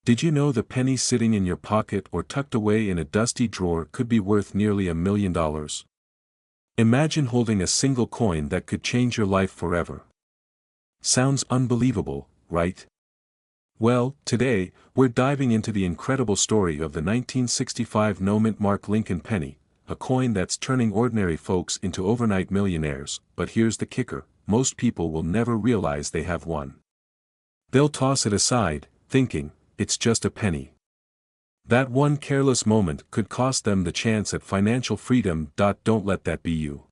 Did you know the penny sitting in your pocket or tucked away in a dusty drawer could be worth nearly $1 million? Imagine holding a single coin that could change your life forever. Sounds unbelievable, right? Well, today, we're diving into the incredible story of the 1965 no-mint mark Lincoln penny, a coin that's turning ordinary folks into overnight millionaires. But here's the kicker: most people will never realize they have one. They'll toss it aside, thinking, it's just a penny. That one careless moment could cost them the chance at financial freedom. Don't let that be you.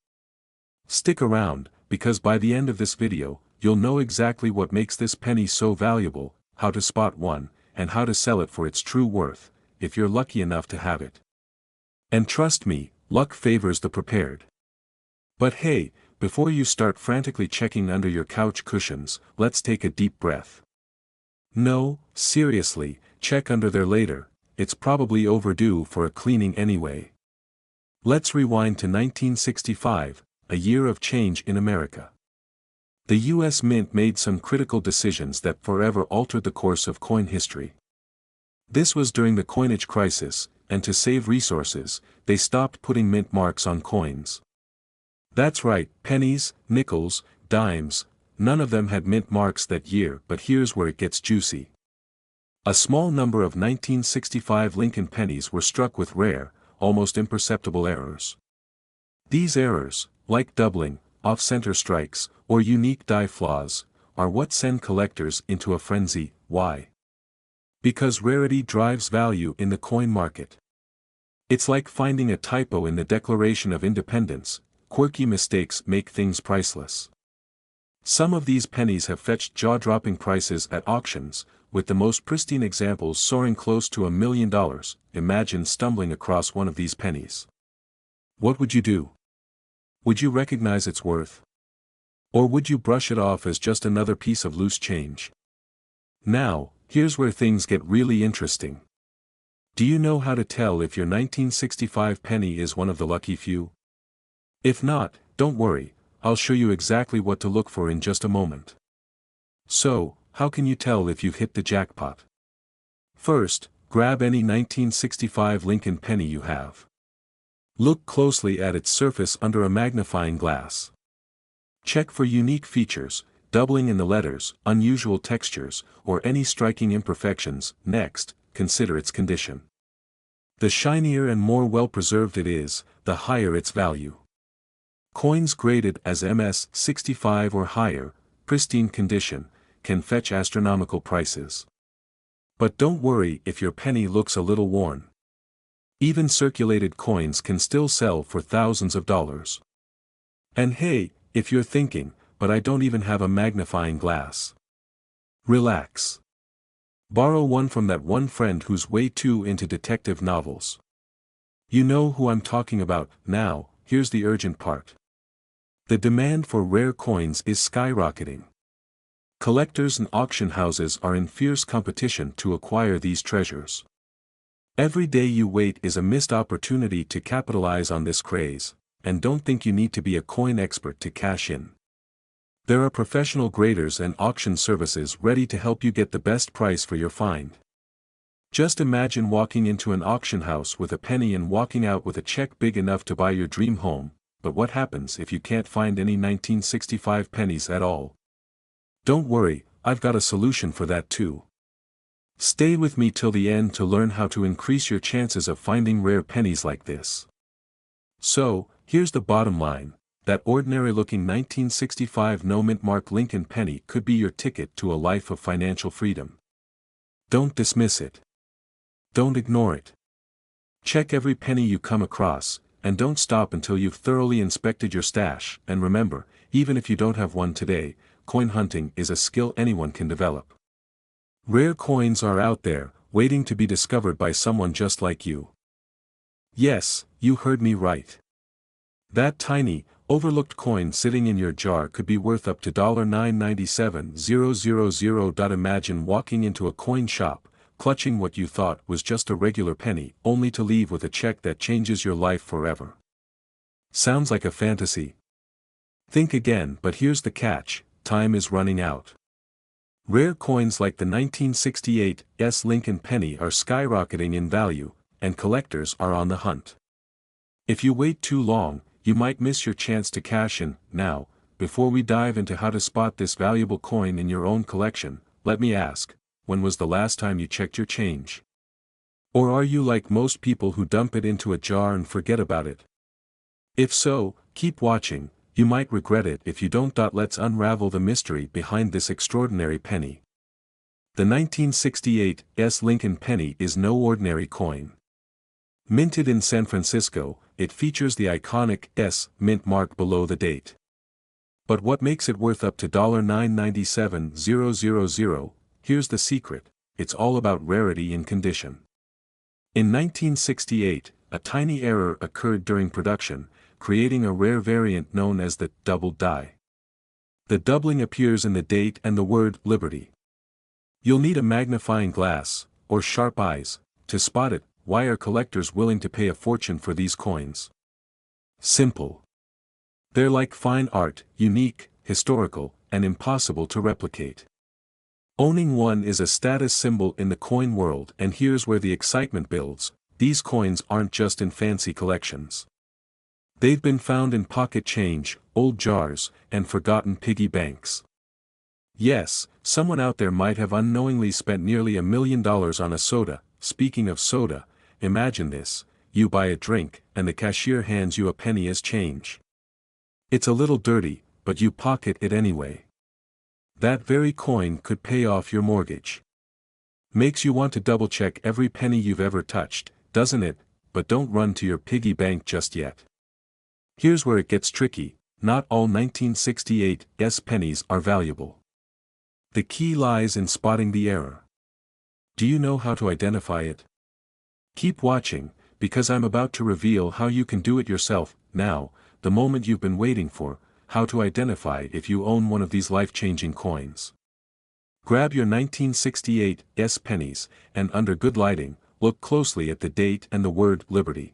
Stick around, because by the end of this video, you'll know exactly what makes this penny so valuable, how to spot one, and how to sell it for its true worth, if you're lucky enough to have it. And trust me, luck favors the prepared. But hey, before you start frantically checking under your couch cushions, let's take a deep breath. No, seriously, check under there later, it's probably overdue for a cleaning anyway. Let's rewind to 1965, a year of change in America. The U.S. Mint made some critical decisions that forever altered the course of coin history. This was during the coinage crisis, and to save resources, they stopped putting mint marks on coins. That's right, pennies, nickels, dimes, none of them had mint marks that year. But here's where it gets juicy. A small number of 1965 Lincoln pennies were struck with rare, almost imperceptible errors. These errors, like doubling, off-center strikes, or unique die flaws, are what send collectors into a frenzy. Why? Because rarity drives value in the coin market. It's like finding a typo in the Declaration of Independence: quirky mistakes make things priceless. Some of these pennies have fetched jaw-dropping prices at auctions, with the most pristine examples soaring close to $1 million. Imagine stumbling across one of these pennies. What would you do? Would you recognize its worth? Or would you brush it off as just another piece of loose change? Now, here's where things get really interesting. Do you know how to tell if your 1965 penny is one of the lucky few? If not, don't worry, I'll show you exactly what to look for in just a moment. So, how can you tell if you've hit the jackpot? First, grab any 1965 Lincoln penny you have. Look closely at its surface under a magnifying glass. Check for unique features, doubling in the letters, unusual textures, or any striking imperfections. Next, consider its condition. The shinier and more well-preserved it is, the higher its value. Coins graded as MS-65 or higher, pristine condition, can fetch astronomical prices. But don't worry if your penny looks a little worn. Even circulated coins can still sell for thousands of dollars. And hey, if you're thinking, but I don't even have a magnifying glass. Relax. Borrow one from that one friend who's way too into detective novels. You know who I'm talking about. Now, here's the urgent part. The demand for rare coins is skyrocketing. Collectors and auction houses are in fierce competition to acquire these treasures. Every day you wait is a missed opportunity to capitalize on this craze, and don't think you need to be a coin expert to cash in. There are professional graders and auction services ready to help you get the best price for your find. Just imagine walking into an auction house with a penny and walking out with a check big enough to buy your dream home. But what happens if you can't find any 1965 pennies at all? Don't worry, I've got a solution for that too. Stay with me till the end to learn how to increase your chances of finding rare pennies like this. So, here's the bottom line: that ordinary-looking 1965 no-mint mark Lincoln penny could be your ticket to a life of financial freedom. Don't dismiss it. Don't ignore it. Check every penny you come across, and don't stop until you've thoroughly inspected your stash. And remember, even if you don't have one today, coin hunting is a skill anyone can develop. Rare coins are out there, waiting to be discovered by someone just like you. Yes, you heard me right. That tiny, overlooked coin sitting in your jar could be worth up to $997,000. Imagine walking into a coin shop, clutching what you thought was just a regular penny, only to leave with a check that changes your life forever. Sounds like a fantasy? Think again, but here's the catch: time is running out. Rare coins like the 1968 Lincoln penny are skyrocketing in value, and collectors are on the hunt. If you wait too long, you might miss your chance to cash in. Now, before we dive into how to spot this valuable coin in your own collection, let me ask, when was the last time you checked your change? Or are you like most people who dump it into a jar and forget about it? If so, keep watching, you might regret it if you don't. Let's unravel the mystery behind this extraordinary penny. The 1968 Lincoln penny is no ordinary coin. Minted in San Francisco, it features the iconic S mint mark below the date. But what makes it worth up to $997,000? Here's the secret, it's all about rarity and condition. In 1968, a tiny error occurred during production, creating a rare variant known as the double die. The doubling appears in the date and the word Liberty. You'll need a magnifying glass, or sharp eyes, to spot it. Why are collectors willing to pay a fortune for these coins? Simple. They're like fine art, unique, historical, and impossible to replicate. Owning one is a status symbol in the coin world, and here's where the excitement builds. These coins aren't just in fancy collections. They've been found in pocket change, old jars, and forgotten piggy banks. Yes, someone out there might have unknowingly spent nearly $1 million on a soda. Speaking of soda, imagine this, you buy a drink, and the cashier hands you a penny as change. It's a little dirty, but you pocket it anyway. That very coin could pay off your mortgage. Makes you want to double-check every penny you've ever touched, doesn't it? But don't run to your piggy bank just yet. Here's where it gets tricky, not all 1968 pennies are valuable. The key lies in spotting the error. Do you know how to identify it? Keep watching, because I'm about to reveal how you can do it yourself. Now, the moment you've been waiting for, how to identify if you own one of these life-changing coins. Grab your 1968 pennies, and under good lighting, look closely at the date and the word Liberty.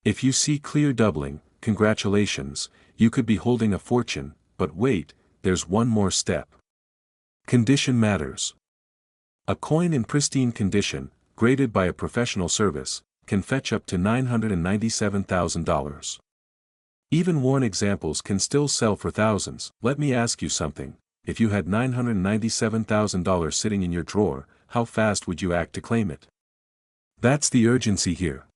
If you see clear doubling, congratulations, you could be holding a fortune, but wait, there's one more step. Condition matters. A coin in pristine condition, graded by a professional service, can fetch up to $997,000. Even worn examples can still sell for thousands. Let me ask you something, if you had $997,000 sitting in your drawer, how fast would you act to claim it? That's the urgency here.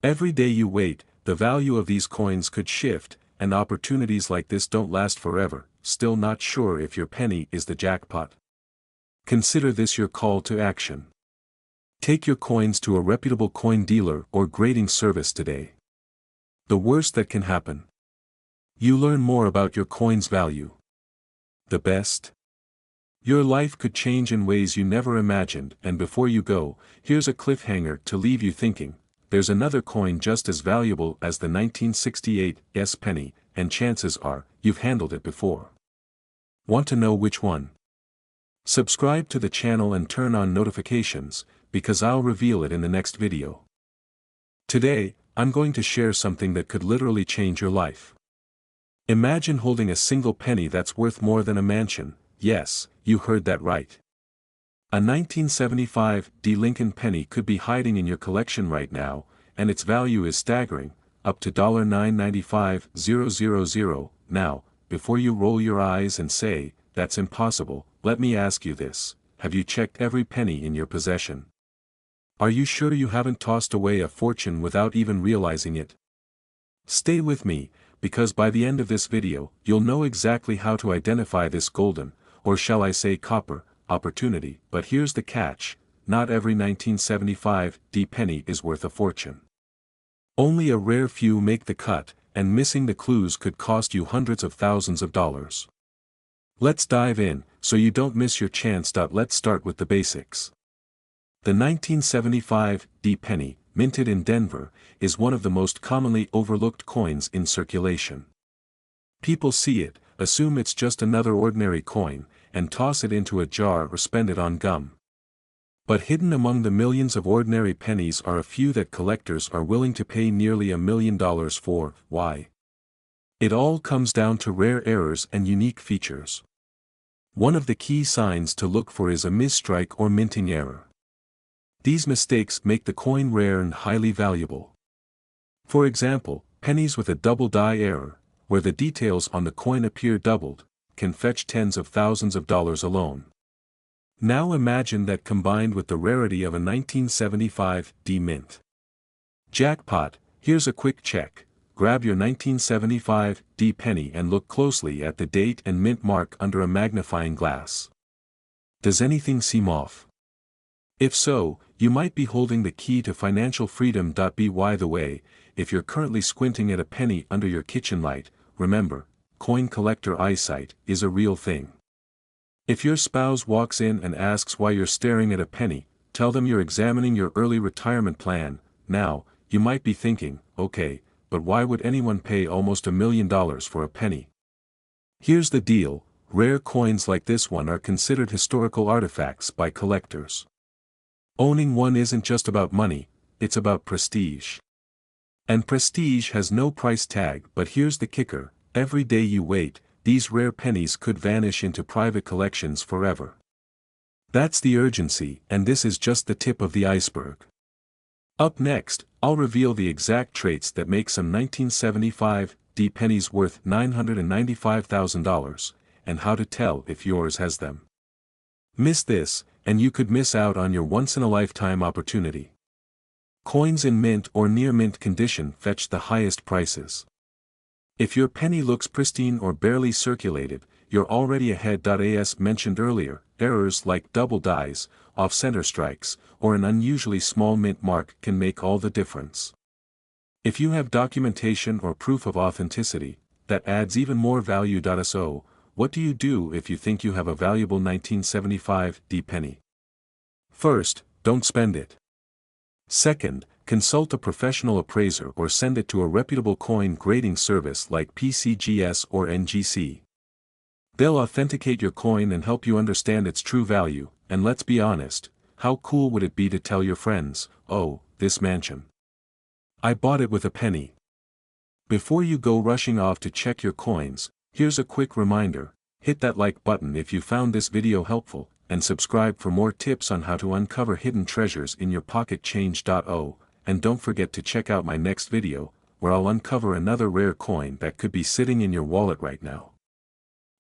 Every day you wait, the value of these coins could shift, and opportunities like this don't last forever. Still not sure if your penny is the jackpot? Consider this your call to action. Take your coins to a reputable coin dealer or grading service today. The worst that can happen? You learn more about your coin's value. The best? Your life could change in ways you never imagined, and before you go, here's a cliffhanger to leave you thinking. There's another coin just as valuable as the 1968 penny, and chances are, you've handled it before. Want to know which one? Subscribe to the channel and turn on notifications, because I'll reveal it in the next video. Today, I'm going to share something that could literally change your life. Imagine holding a single penny that's worth more than a mansion. Yes, you heard that right. A 1975 Lincoln penny could be hiding in your collection right now, and its value is staggering, up to $995,000. Now, before you roll your eyes and say, "That's impossible," let me ask you this, have you checked every penny in your possession? Are you sure you haven't tossed away a fortune without even realizing it? Stay with me, because by the end of this video, you'll know exactly how to identify this golden, or shall I say copper, opportunity. But here's the catch, not every 1975 penny is worth a fortune. Only a rare few make the cut, and missing the clues could cost you hundreds of thousands of dollars. Let's dive in, so you don't miss your chance. Let's start with the basics. The 1975 penny, minted in Denver, is one of the most commonly overlooked coins in circulation. People see it, assume it's just another ordinary coin, and toss it into a jar or spend it on gum. But hidden among the millions of ordinary pennies are a few that collectors are willing to pay nearly $1 million for. Why? It all comes down to rare errors and unique features. One of the key signs to look for is a misstrike or minting error. These mistakes make the coin rare and highly valuable. For example, pennies with a double die error, where the details on the coin appear doubled, can fetch tens of thousands of dollars alone. Now imagine that combined with the rarity of a 1975 D mint. Jackpot. Here's a quick check. Grab your 1975 D penny and look closely at the date and mint mark under a magnifying glass. Does anything seem off? If so, you might be holding the key to financial freedom. By the way, if you're currently squinting at a penny under your kitchen light, remember, coin collector eyesight is a real thing. If your spouse walks in and asks why you're staring at a penny, tell them you're examining your early retirement plan. Now, you might be thinking, okay, but why would anyone pay almost $1 million for a penny? Here's the deal, rare coins like this one are considered historical artifacts by collectors. Owning one isn't just about money, it's about prestige. And prestige has no price tag. But here's the kicker, every day you wait, these rare pennies could vanish into private collections forever. That's the urgency, and this is just the tip of the iceberg. Up next, I'll reveal the exact traits that make some 1975 D pennies worth $995,000, and how to tell if yours has them. Miss this, and you could miss out on your once-in-a-lifetime opportunity. Coins in mint or near mint condition fetch the highest prices. If your penny looks pristine or barely circulated, you're already ahead. As mentioned earlier, errors like double dies, off-center strikes, or an unusually small mint mark can make all the difference. If you have documentation or proof of authenticity, that adds even more value. So, what do you do if you think you have a valuable 1975 D penny? First, don't spend it. Second, consult a professional appraiser or send it to a reputable coin grading service like PCGS or NGC. They'll authenticate your coin and help you understand its true value, and let's be honest, how cool would it be to tell your friends, oh, this mansion, I bought it with a penny. Before you go rushing off to check your coins, here's a quick reminder, hit that like button if you found this video helpful, and subscribe for more tips on how to uncover hidden treasures in your pocket change. And don't forget to check out my next video, where I'll uncover another rare coin that could be sitting in your wallet right now.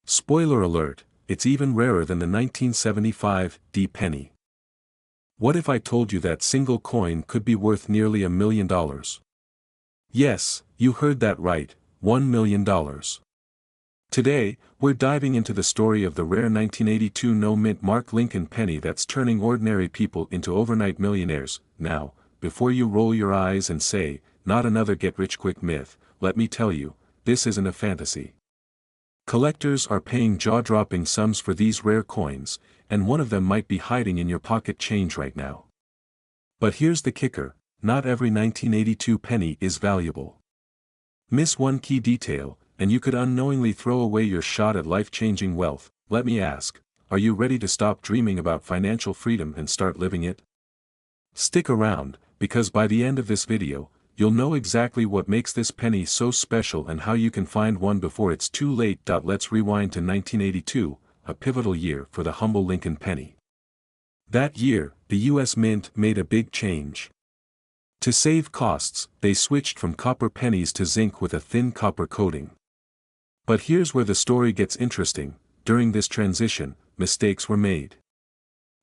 Spoiler alert, it's even rarer than the 1975 D penny. What if I told you that single coin could be worth nearly $1 million? Yes, you heard that right, $1 million. Today, we're diving into the story of the rare 1982 no-mint Mark Lincoln penny that's turning ordinary people into overnight millionaires. Now, before you roll your eyes and say, not another get-rich-quick myth, let me tell you, this isn't a fantasy. Collectors are paying jaw-dropping sums for these rare coins, and one of them might be hiding in your pocket change right now. But here's the kicker, not every 1982 penny is valuable. Miss one key detail, and you could unknowingly throw away your shot at life-changing wealth. Let me ask, are you ready to stop dreaming about financial freedom and start living it? Stick around, because by the end of this video, you'll know exactly what makes this penny so special and how you can find one before it's too late. Let's rewind to 1982, a pivotal year for the humble Lincoln penny. That year, the U.S. Mint made a big change. To save costs, they switched from copper pennies to zinc with a thin copper coating. But here's where the story gets interesting, during this transition, mistakes were made.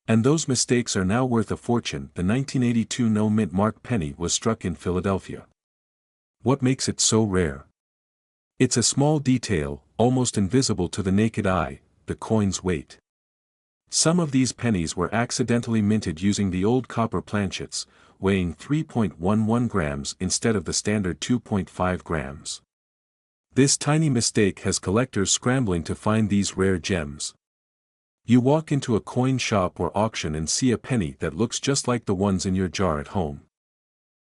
And those mistakes are now worth a fortune. The 1982 no-mint Mark penny was struck in Philadelphia. What makes it so rare? It's a small detail, almost invisible to the naked eye, the coin's weight. Some of these pennies were accidentally minted using the old copper planchets, weighing 3.11 grams instead of the standard 2.5 grams. This tiny mistake has collectors scrambling to find these rare gems. You walk into a coin shop or auction and see a penny that looks just like the ones in your jar at home.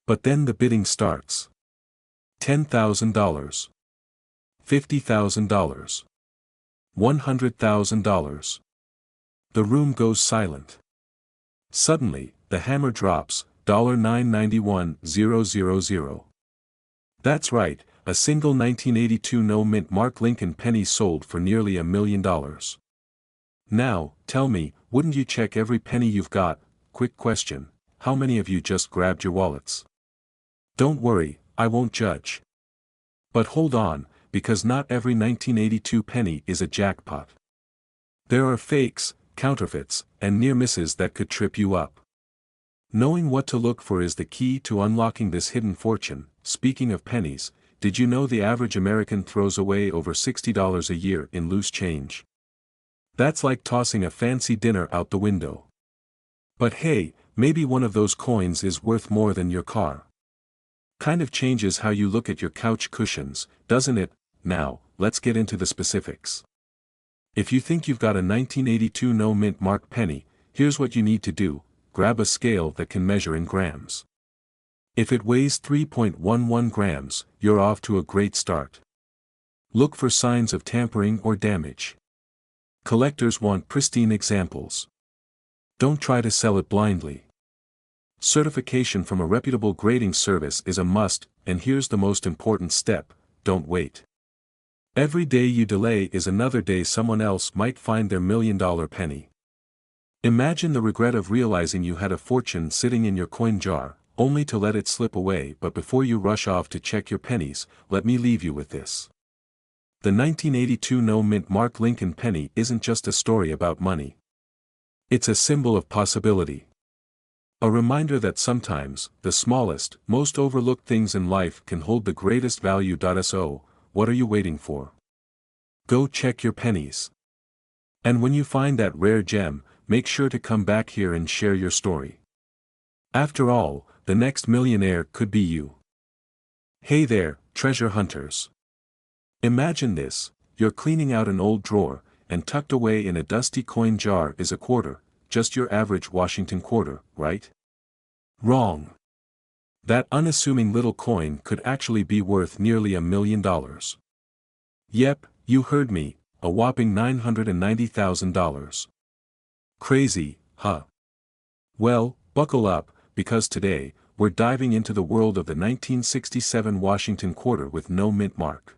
But then the bidding starts. $10,000. $50,000. $100,000. The room goes silent. Suddenly, the hammer drops, $991,000. That's right, a single 1982 no-mint Mark Lincoln penny sold for nearly $1 million. Now, tell me, wouldn't you check every penny you've got? Quick question, how many of you just grabbed your wallets? Don't worry, I won't judge. But hold on, because not every 1982 penny is a jackpot. There are fakes, counterfeits, and near misses that could trip you up. Knowing what to look for is the key to unlocking this hidden fortune. Speaking of pennies, did you know the average American throws away over $60 a year in loose change? That's like tossing a fancy dinner out the window. But hey, maybe one of those coins is worth more than your car. Kind of changes how you look at your couch cushions, doesn't it? Now, let's get into the specifics. If you think you've got a 1982 no mint mark penny, here's what you need to do: grab a scale that can measure in grams. If it weighs 3.11 grams, you're off to a great start. Look for signs of tampering or damage. Collectors want pristine examples. Don't try to sell it blindly. Certification from a reputable grading service is a must, and here's the most important step: don't wait. Every day you delay is another day someone else might find their $1,000,000 penny. Imagine the regret of realizing you had a fortune sitting in your coin jar, only to let it slip away. But before you rush off to check your pennies, let me leave you with this. The 1982 no mint mark Lincoln penny isn't just a story about money. It's a symbol of possibility. A reminder that sometimes, the smallest, most overlooked things in life can hold the greatest value. So, what are you waiting for? Go check your pennies. And when you find that rare gem, make sure to come back here and share your story. After all, the next millionaire could be you. Hey there, treasure hunters. Imagine this: you're cleaning out an old drawer, and tucked away in a dusty coin jar is a quarter, just your average Washington quarter, right? Wrong. That unassuming little coin could actually be worth nearly $1,000,000. Yep, you heard me, a whopping $990,000. Crazy, huh? Well, buckle up, because today, we're diving into the world of the 1967 Washington quarter with no mint mark.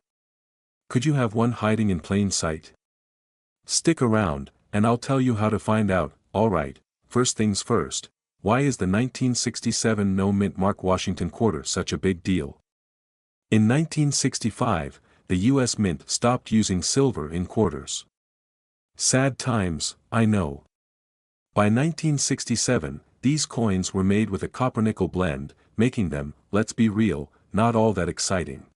Could you have one hiding in plain sight? Stick around, and I'll tell you how to find out. Alright, first things first, why is the 1967 no mint mark Washington quarter such a big deal? In 1965, the U.S. Mint stopped using silver in quarters. Sad times, I know. By 1967, these coins were made with a copper-nickel blend, making them, let's be real, not all that exciting.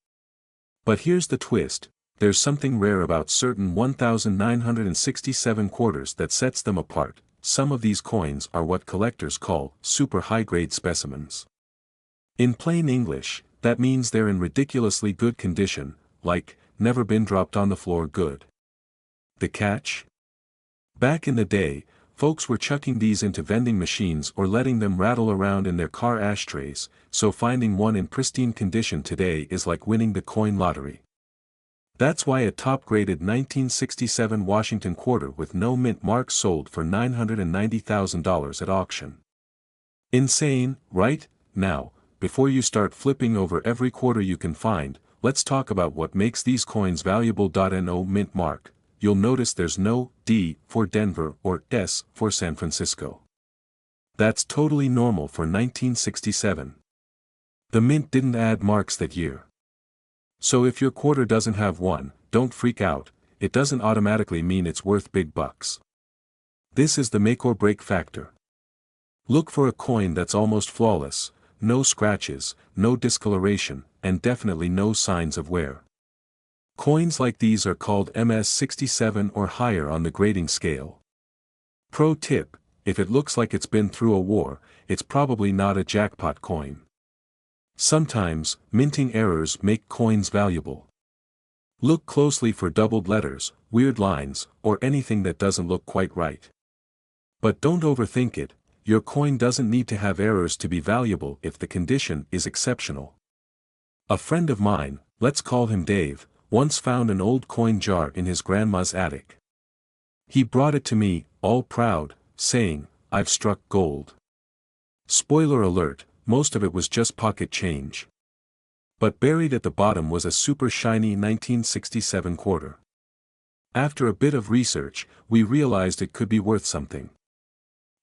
But here's the twist: there's something rare about certain 1967 quarters that sets them apart. Some of these coins are what collectors call super high-grade specimens. In plain English, that means they're in ridiculously good condition, like, never been dropped on the floor good. The catch? Back in the day, folks were chucking these into vending machines or letting them rattle around in their car ashtrays, so finding one in pristine condition today is like winning the coin lottery. That's why a top-graded 1967 Washington quarter with no mint mark sold for $990,000 at auction. Insane, right? Now, before you start flipping over every quarter you can find, let's talk about what makes these coins valuable. No mint mark. You'll notice there's no D for Denver or S for San Francisco. That's totally normal for 1967. The mint didn't add marks that year. So if your quarter doesn't have one, don't freak out, it doesn't automatically mean it's worth big bucks. This is the make or break factor. Look for a coin that's almost flawless, no scratches, no discoloration, and definitely no signs of wear. Coins like these are called MS-67 or higher on the grading scale. Pro tip: if it looks like it's been through a war, it's probably not a jackpot coin. Sometimes, minting errors make coins valuable. Look closely for doubled letters, weird lines, or anything that doesn't look quite right. But don't overthink it, your coin doesn't need to have errors to be valuable if the condition is exceptional. A friend of mine, let's call him Dave, once found an old coin jar in his grandma's attic. He brought it to me, all proud, saying, "I've struck gold." Spoiler alert, most of it was just pocket change. But buried at the bottom was a super shiny 1967 quarter. After a bit of research, we realized it could be worth something.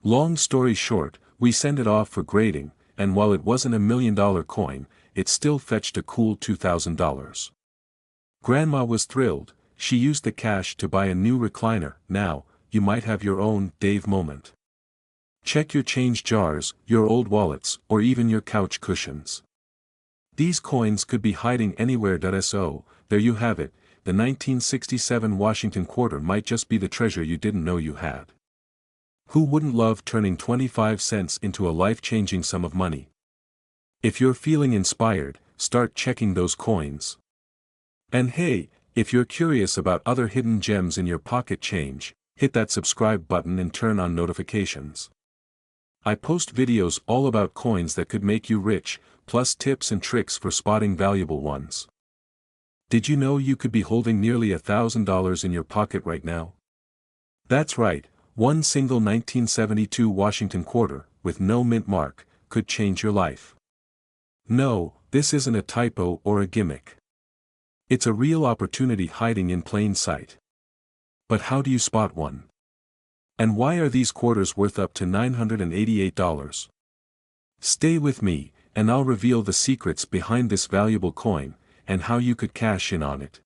Long story short, we sent it off for grading, and while it wasn't $1 million coin, it still fetched a cool $2,000. Grandma was thrilled. She used the cash to buy a new recliner. Now, you might have your own Dave moment. Check your change jars, your old wallets, or even your couch cushions. These coins could be hiding anywhere. So, there you have it, the 1967 Washington quarter might just be the treasure you didn't know you had. Who wouldn't love turning 25 cents into a life-changing sum of money? If you're feeling inspired, start checking those coins. And hey, if you're curious about other hidden gems in your pocket change, hit that subscribe button and turn on notifications. I post videos all about coins that could make you rich, plus tips and tricks for spotting valuable ones. Did you know you could be holding nearly $1,000 in your pocket right now? That's right, one single 1972 Washington quarter, with no mint mark, could change your life. No, this isn't a typo or a gimmick. It's a real opportunity hiding in plain sight. But how do you spot one? And why are these quarters worth up to $988? Stay with me, and I'll reveal the secrets behind this valuable coin, and how you could cash in on it.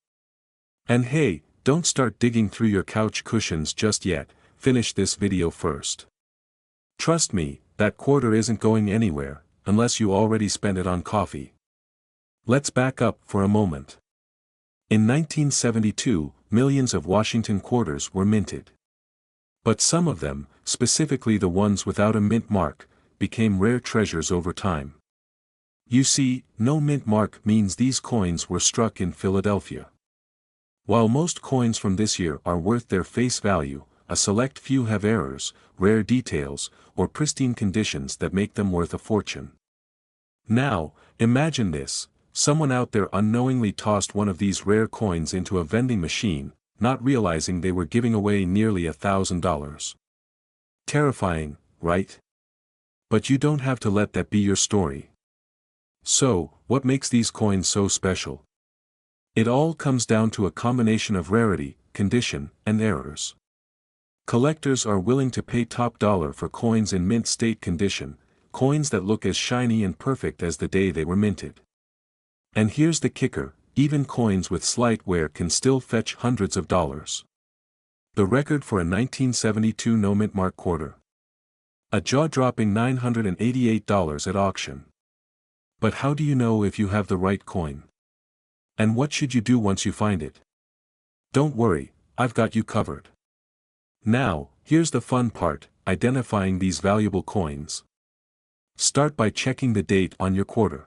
And hey, don't start digging through your couch cushions just yet, finish this video first. Trust me, that quarter isn't going anywhere, unless you already spent it on coffee. Let's back up for a moment. In 1972, millions of Washington quarters were minted. But some of them, specifically the ones without a mint mark, became rare treasures over time. You see, no mint mark means these coins were struck in Philadelphia. While most coins from this year are worth their face value, a select few have errors, rare details, or pristine conditions that make them worth a fortune. Now, imagine this: someone out there unknowingly tossed one of these rare coins into a vending machine, not realizing they were giving away nearly $1,000. Terrifying, right? But you don't have to let that be your story. So, what makes these coins so special? It all comes down to a combination of rarity, condition, and errors. Collectors are willing to pay top dollar for coins in mint state condition, coins that look as shiny and perfect as the day they were minted. And here's the kicker: even coins with slight wear can still fetch hundreds of dollars. The record for a 1972 no mint mark quarter. A jaw-dropping $988 at auction. But how do you know if you have the right coin? And what should you do once you find it? Don't worry, I've got you covered. Now, here's the fun part: identifying these valuable coins. Start by checking the date on your quarter.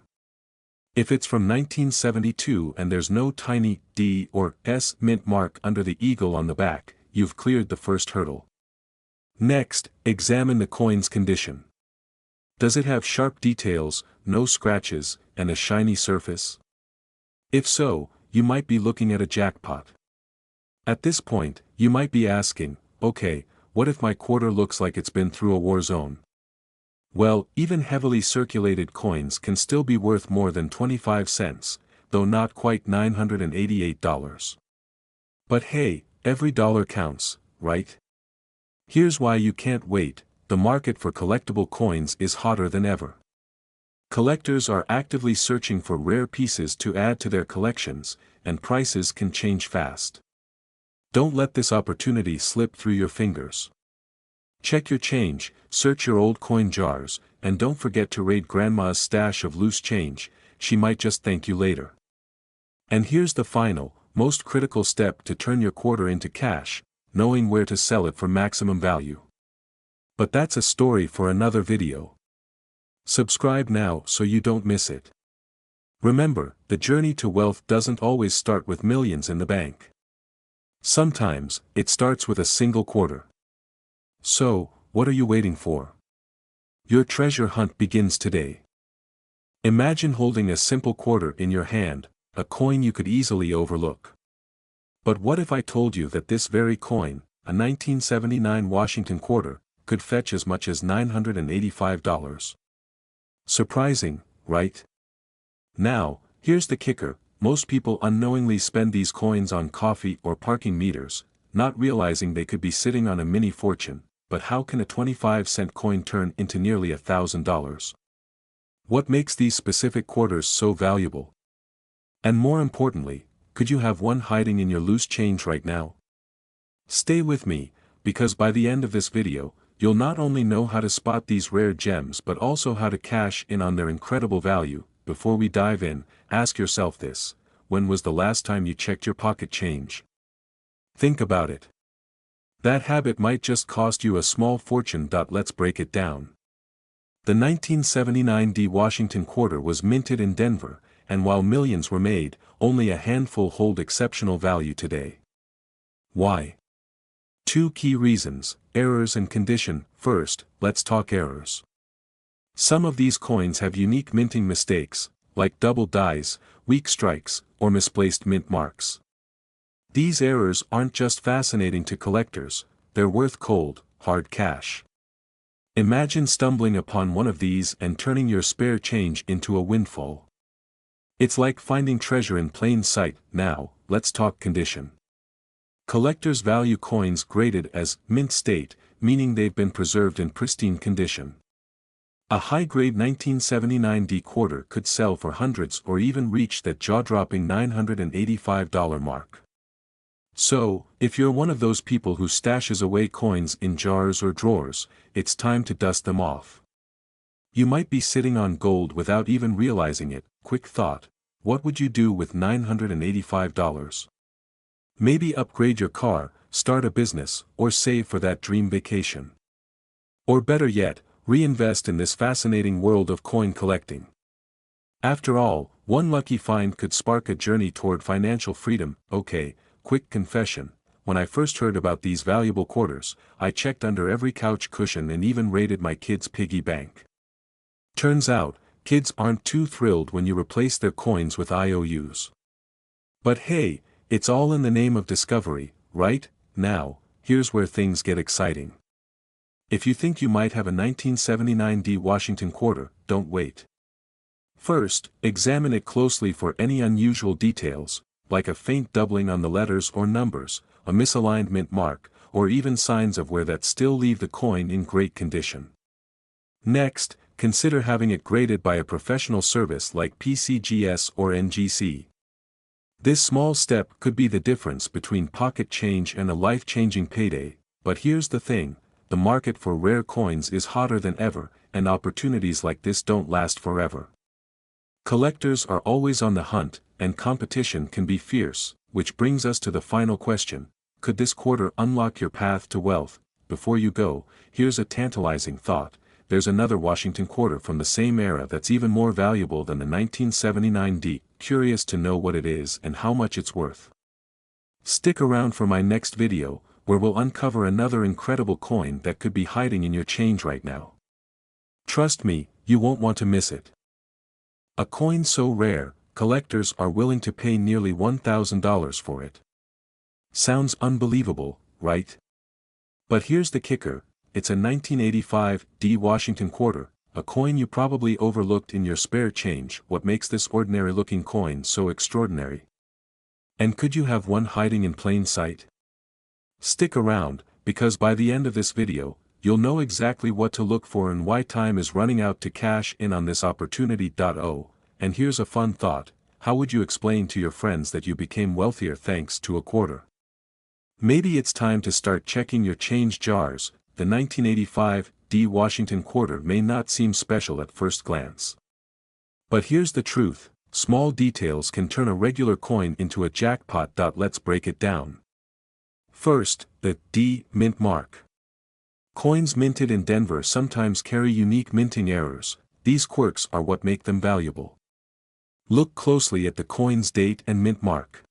If it's from 1972 and there's no tiny D or S mint mark under the eagle on the back, you've cleared the first hurdle. Next, examine the coin's condition. Does it have sharp details, no scratches, and a shiny surface? If so, you might be looking at a jackpot. At this point, you might be asking, okay, what if my quarter looks like it's been through a war zone? Well, even heavily circulated coins can still be worth more than 25 cents, though not quite $988. But hey, every dollar counts, right? Here's why you can't wait: the market for collectible coins is hotter than ever. Collectors are actively searching for rare pieces to add to their collections, and prices can change fast. Don't let this opportunity slip through your fingers. Check your change, search your old coin jars, and don't forget to raid Grandma's stash of loose change. She might just thank you later. And here's the final, most critical step to turn your quarter into cash: knowing where to sell it for maximum value. But that's a story for another video. Subscribe now so you don't miss it. Remember, the journey to wealth doesn't always start with millions in the bank. Sometimes, it starts with a single quarter. So, what are you waiting for? Your treasure hunt begins today. Imagine holding a simple quarter in your hand, a coin you could easily overlook. But what if I told you that this very coin, a 1979 Washington quarter, could fetch as much as $985? Surprising, right? Now, here's the kicker: most people unknowingly spend these coins on coffee or parking meters, not realizing they could be sitting on a mini fortune. But how can a 25-cent coin turn into nearly $1,000? What makes these specific quarters so valuable? And more importantly, could you have one hiding in your loose change right now? Stay with me, because by the end of this video, you'll not only know how to spot these rare gems but also how to cash in on their incredible value. Before we dive in, ask yourself this: when was the last time you checked your pocket change? Think about it. That habit might just cost you a small fortune. Let's break it down. The 1979 D Washington quarter was minted in Denver, and while millions were made, only a handful hold exceptional value today. Why? Two key reasons: errors and condition. First, let's talk errors. Some of these coins have unique minting mistakes, like double dies, weak strikes, or misplaced mint marks. These errors aren't just fascinating to collectors, they're worth cold, hard cash. Imagine stumbling upon one of these and turning your spare change into a windfall. It's like finding treasure in plain sight. Now, let's talk condition. Collectors value coins graded as mint state, meaning they've been preserved in pristine condition. A high-grade 1979 D quarter could sell for hundreds or even reach that jaw-dropping $985 mark. So, if you're one of those people who stashes away coins in jars or drawers, it's time to dust them off. You might be sitting on gold without even realizing it. Quick thought: what would you do with $985? Maybe upgrade your car, start a business, or save for that dream vacation. Or better yet, reinvest in this fascinating world of coin collecting. After all, one lucky find could spark a journey toward financial freedom. Okay, quick confession: when I first heard about these valuable quarters, I checked under every couch cushion and even raided my kids' piggy bank. Turns out, kids aren't too thrilled when you replace their coins with IOUs. But hey, it's all in the name of discovery, right? Now, here's where things get exciting. If you think you might have a 1979 D Washington quarter, don't wait. First, examine it closely for any unusual details, like a faint doubling on the letters or numbers, a misaligned mint mark, or even signs of wear that still leave the coin in great condition. Next, consider having it graded by a professional service like PCGS or NGC. This small step could be the difference between pocket change and a life-changing payday. But here's the thing: the market for rare coins is hotter than ever, and opportunities like this don't last forever. Collectors are always on the hunt, and competition can be fierce, which brings us to the final question: could this quarter unlock your path to wealth? Before you go, here's a tantalizing thought: there's another Washington quarter from the same era that's even more valuable than the 1979 D. Curious to know what it is and how much it's worth? Stick around for my next video, where we'll uncover another incredible coin that could be hiding in your change right now. Trust me, you won't want to miss it. A coin so rare, collectors are willing to pay nearly $1,000 for it. Sounds unbelievable, right? But here's the kicker: it's a 1985 D Washington quarter, a coin you probably overlooked in your spare change. What makes this ordinary-looking coin so extraordinary? And could you have one hiding in plain sight? Stick around, because by the end of this video, you'll know exactly what to look for and why time is running out to cash in on this opportunity. Oh, and here's a fun thought: how would you explain to your friends that you became wealthier thanks to a quarter? Maybe it's time to start checking your change jars. The 1985 D Washington quarter may not seem special at first glance. But here's the truth: small details can turn a regular coin into a jackpot. Let's break it down. First, the D mint mark. Coins minted in Denver sometimes carry unique minting errors. These quirks are what make them valuable. Look closely at the coin's date and mint mark.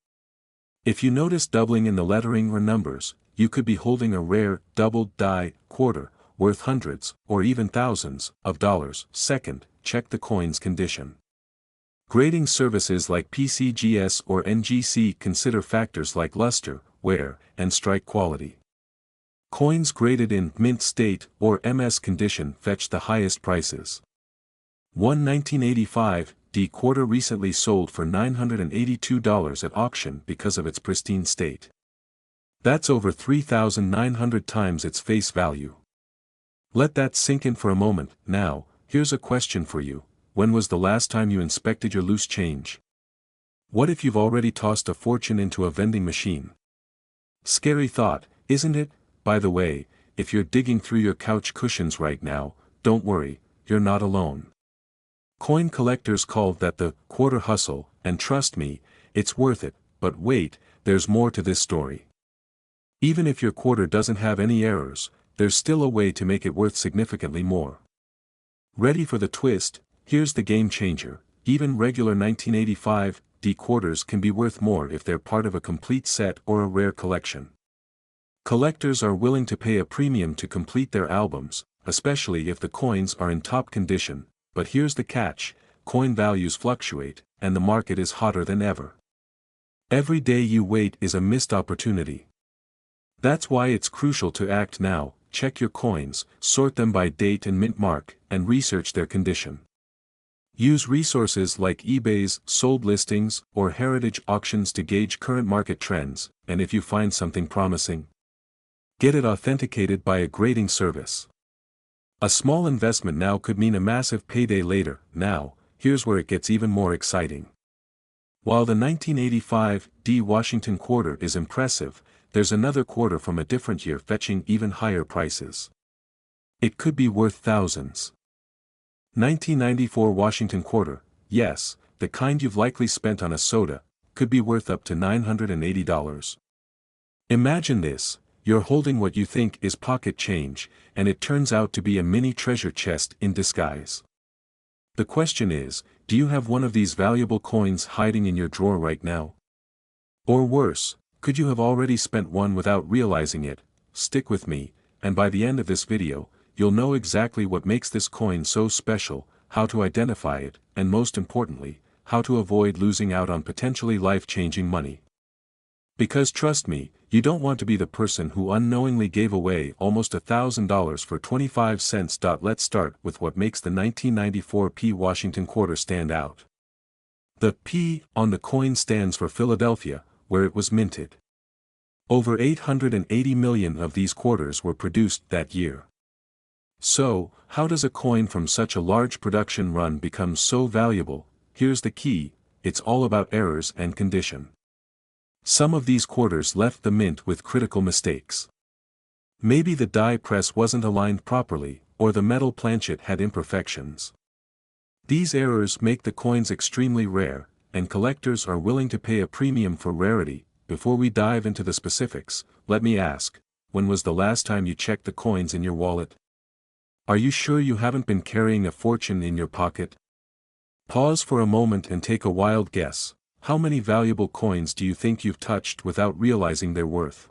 If you notice doubling in the lettering or numbers, you could be holding a rare, doubled die quarter, worth hundreds, or even thousands, of dollars. Second, check the coin's condition. Grading services like PCGS or NGC consider factors like luster, wear, and strike quality. Coins graded in mint state or MS condition fetch the highest prices. One 1985 quarter recently sold for $982 at auction because of its pristine state. That's over 3,900 times its face value. Let that sink in for a moment. Now, here's a question for you. When was the last time you inspected your loose change? What if you've already tossed a fortune into a vending machine? Scary thought, isn't it? By the way, if you're digging through your couch cushions right now, don't worry, you're not alone. Coin collectors call that the quarter hustle, and trust me, it's worth it. But wait, there's more to this story. Even if your quarter doesn't have any errors, there's still a way to make it worth significantly more. Ready for the twist? Here's the game changer. Even regular 1985 quarters can be worth more if they're part of a complete set or a rare collection. Collectors are willing to pay a premium to complete their albums, especially if the coins are in top condition. But here's the catch: coin values fluctuate, and the market is hotter than ever. Every day you wait is a missed opportunity. That's why it's crucial to act now. Check your coins, sort them by date and mint mark, and research their condition. Use resources like eBay's sold listings or heritage auctions to gauge current market trends, and if you find something promising, get it authenticated by a grading service. A small investment now could mean a massive payday later. Now, here's where it gets even more exciting. While the 1985 Washington quarter is impressive, there's another quarter from a different year fetching even higher prices. It could be worth thousands. 1994 Washington quarter, yes, the kind you've likely spent on a soda, could be worth up to $980. Imagine this: you're holding what you think is pocket change, and it turns out to be a mini treasure chest in disguise. The question is, do you have one of these valuable coins hiding in your drawer right now? Or worse, could you have already spent one without realizing it? Stick with me, and by the end of this video, you'll know exactly what makes this coin so special, how to identify it, and most importantly, how to avoid losing out on potentially life-changing money. Because trust me, you don't want to be the person who unknowingly gave away almost $1,000 for 25 cents. Let's start with what makes the 1994 Washington quarter stand out. The P on the coin stands for Philadelphia, where it was minted. Over 880 million of these quarters were produced that year. So, how does a coin from such a large production run become so valuable? Here's the key: it's all about errors and condition. Some of these quarters left the mint with critical mistakes. Maybe the die press wasn't aligned properly, or the metal planchet had imperfections. These errors make the coins extremely rare, and collectors are willing to pay a premium for rarity. Before we dive into the specifics, let me ask, when was the last time you checked the coins in your wallet? Are you sure you haven't been carrying a fortune in your pocket? Pause for a moment and take a wild guess. How many valuable coins do you think you've touched without realizing their worth?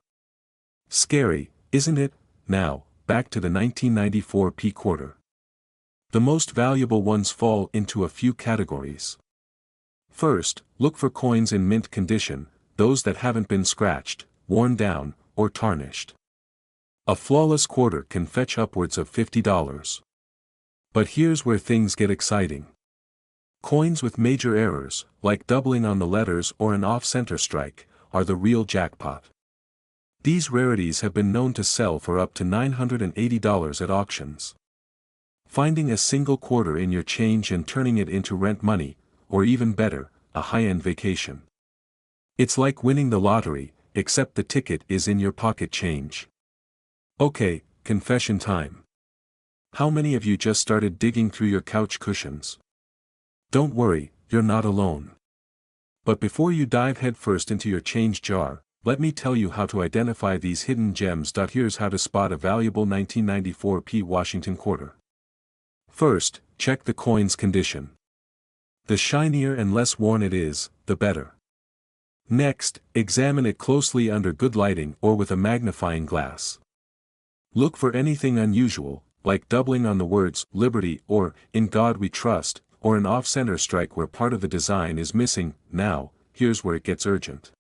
Scary, isn't it? Now, back to the 1994 quarter. The most valuable ones fall into a few categories. First, look for coins in mint condition, those that haven't been scratched, worn down, or tarnished. A flawless quarter can fetch upwards of $50. But here's where things get exciting. Coins with major errors, like doubling on the letters or an off-center strike, are the real jackpot. These rarities have been known to sell for up to $980 at auctions. Finding a single quarter in your change and turning it into rent money, or even better, a high-end vacation. It's like winning the lottery, except the ticket is in your pocket change. Okay, confession time. How many of you just started digging through your couch cushions? Don't worry, you're not alone. But before you dive headfirst into your change jar, let me tell you how to identify these hidden gems. Here's how to spot a valuable 1994 Washington quarter. First, check the coin's condition. The shinier and less worn it is, the better. Next, examine it closely under good lighting or with a magnifying glass. Look for anything unusual, like doubling on the words "Liberty" or "In God We Trust," or an off-center strike where part of the design is missing. Now, here's where it gets urgent.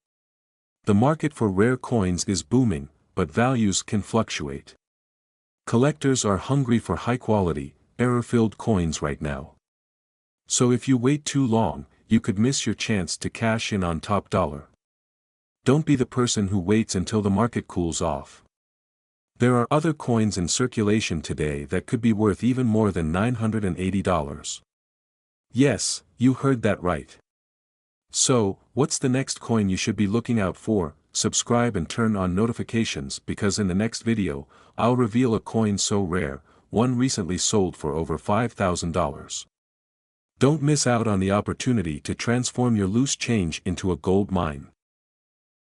The market for rare coins is booming, but values can fluctuate. Collectors are hungry for high-quality, error-filled coins right now. So if you wait too long, you could miss your chance to cash in on top dollar. Don't be the person who waits until the market cools off. There are other coins in circulation today that could be worth even more than $980. Yes, you heard that right. So, what's the next coin you should be looking out for? Subscribe and turn on notifications because in the next video, I'll reveal a coin so rare, one recently sold for over $5,000. Don't miss out on the opportunity to transform your loose change into a gold mine.